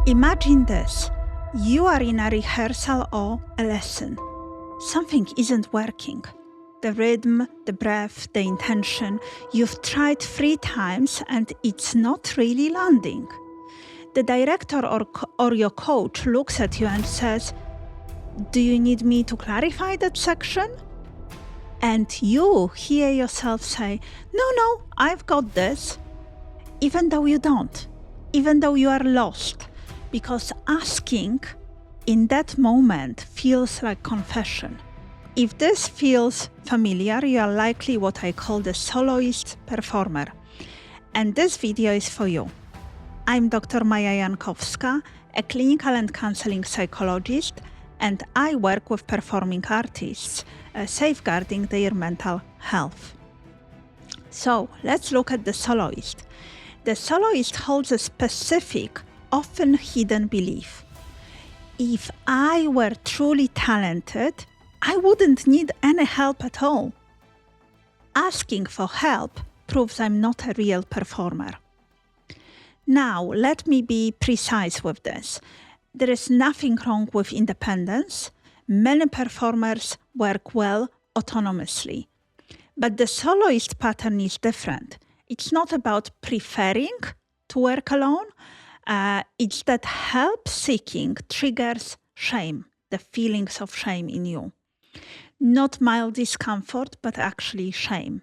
Imagine this. You are in a rehearsal or a lesson. Something isn't working. The rhythm, the breath, the intention. You've tried 3 times and it's not really landing. The director or your coach looks at you and says, "Do you need me to clarify that section?" And you hear yourself say, No, I've got this. Even though you don't, even though you are lost, because asking in that moment feels like confession. If this feels familiar, you are likely what I call the Soloist Performer. And this video is for you. I'm Dr. Maja Jankowska, a clinical and counseling psychologist, and I work with performing artists, safeguarding their mental health. So let's look at the soloist. The soloist holds a specific, often hidden belief. If I were truly talented, I wouldn't need any help at all. Asking for help proves I'm not a real performer. Now, let me be precise with this. There is nothing wrong with independence. Many performers work well autonomously. But the soloist pattern is different. It's not about preferring to work alone. It's that help-seeking triggers shame, the feelings of shame in you. Not mild discomfort, but actually shame.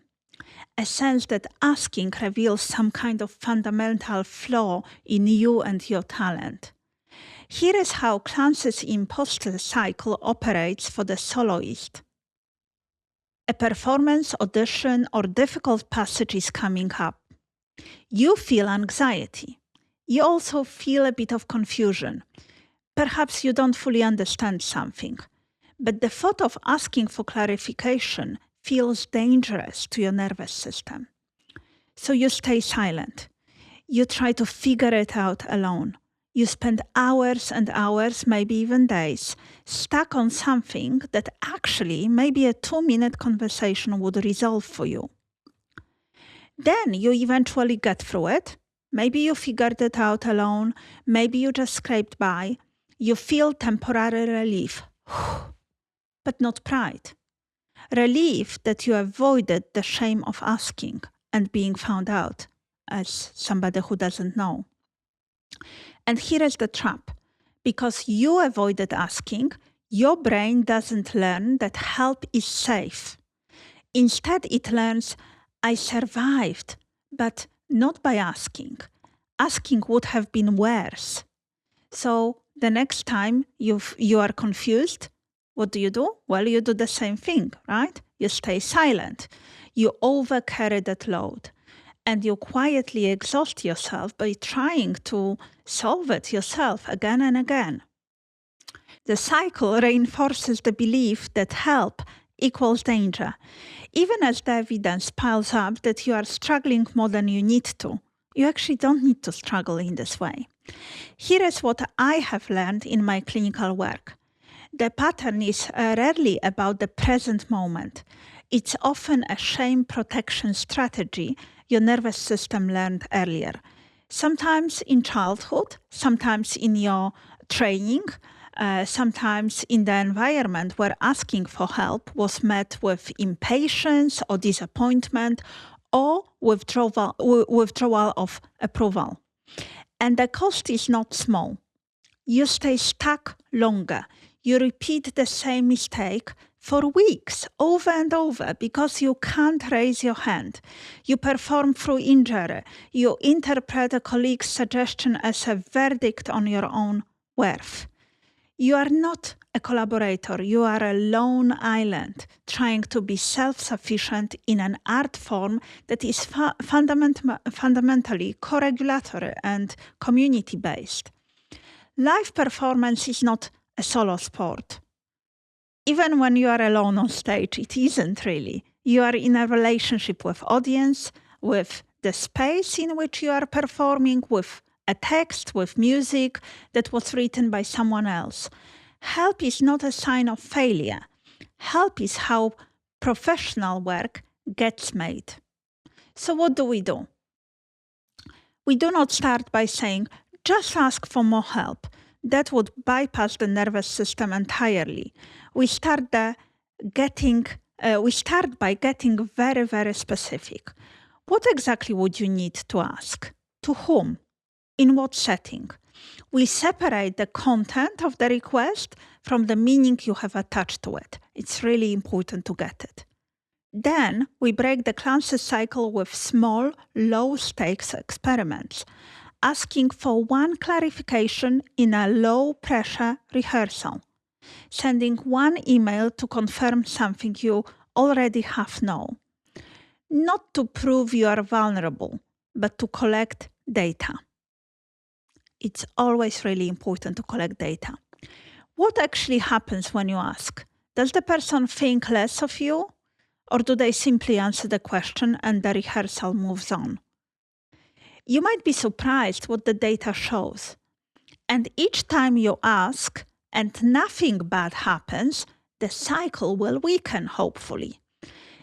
A sense that asking reveals some kind of fundamental flaw in you and your talent. Here is how Clance's Imposter Cycle operates for the soloist. A performance, audition, or difficult passage is coming up. You feel anxiety. You also feel a bit of confusion. Perhaps you don't fully understand something. But the thought of asking for clarification feels dangerous to your nervous system. So you stay silent. You try to figure it out alone. You spend hours and hours, maybe even days, stuck on something that actually maybe a 2-minute conversation would resolve for you. Then you eventually get through it. Maybe you figured it out alone. Maybe you just scraped by. You feel temporary relief, but not pride. Relief that you avoided the shame of asking and being found out as somebody who doesn't know. And here is the trap. Because you avoided asking, your brain doesn't learn that help is safe. Instead, it learns, I survived, but not by asking. Asking would have been worse. So the next time you are confused, what do? Well, you do the same thing, right? You stay silent. You overcarry that load. And you quietly exhaust yourself by trying to solve it yourself again and again. The cycle reinforces the belief that help equals danger. Even as the evidence piles up that you are struggling more than you need to, you actually don't need to struggle in this way. Here is what I have learned in my clinical work. The pattern is rarely about the present moment. It's often a shame protection strategy your nervous system learned earlier. Sometimes in childhood, sometimes in your training, sometimes in the environment where asking for help was met with impatience or disappointment or withdrawal of approval. And the cost is not small. You stay stuck longer. You repeat the same mistake for weeks, over and over, because you can't raise your hand. You perform through injury. You interpret a colleague's suggestion as a verdict on your own worth. You are not a collaborator. You are a lone island, trying to be self-sufficient in an art form that is fundamentally co-regulatory and community-based. Live performance is not a solo sport. Even when you are alone on stage, it isn't really. You are in a relationship with audience, with the space in which you are performing, with a text, with music that was written by someone else. Help is not a sign of failure. Help is how professional work gets made. So what do? We do not start by saying, just ask for more help. That would bypass the nervous system entirely. We start by getting very, very specific. What exactly would you need to ask? To whom? In what setting? We separate the content of the request from the meaning you have attached to it. It's really important to get it. Then we break the Clance cycle with small, low-stakes experiments, asking for one clarification in a low-pressure rehearsal, sending one email to confirm something you already half know. Not to prove you are vulnerable, but to collect data. It's always really important to collect data. What actually happens when you ask? Does the person think less of you? Or do they simply answer the question and the rehearsal moves on? You might be surprised what the data shows. And each time you ask and nothing bad happens, the cycle will weaken, hopefully.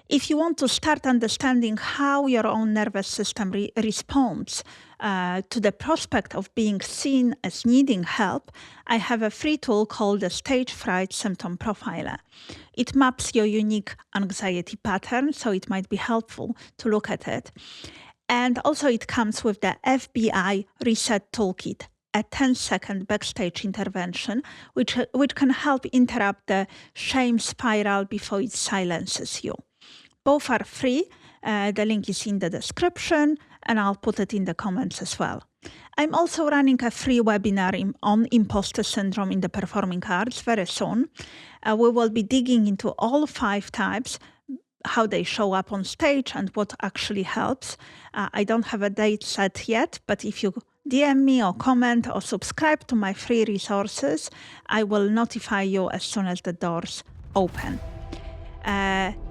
If you want to start understanding how your own nervous system responds to the prospect of being seen as needing help, I have a free tool called the Stage Fright Symptom Profiler. It maps your unique anxiety pattern, so it might be helpful to look at it. And also it comes with the FBI Reset Toolkit, a 10-second backstage intervention, which can help interrupt the shame spiral before it silences you. Both are free. The link is in the description, and I'll put it in the comments as well. I'm also running a free webinar on imposter syndrome in the performing arts very soon. We will be digging into all 5 types, how they show up on stage and what actually helps. I don't have a date set yet, but if you DM me or comment or subscribe to my free resources, I will notify you as soon as the doors open.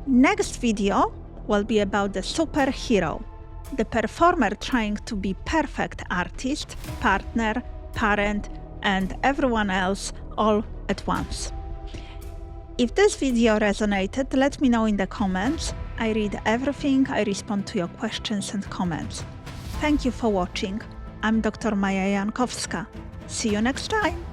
Next video will be about the superhero, the performer trying to be perfect artist, partner, parent, and everyone else all at once. If this video resonated, let me know in the comments. I read everything, I respond to your questions and comments. Thank you for watching. I'm Dr. Maja Jankowska. See you next time.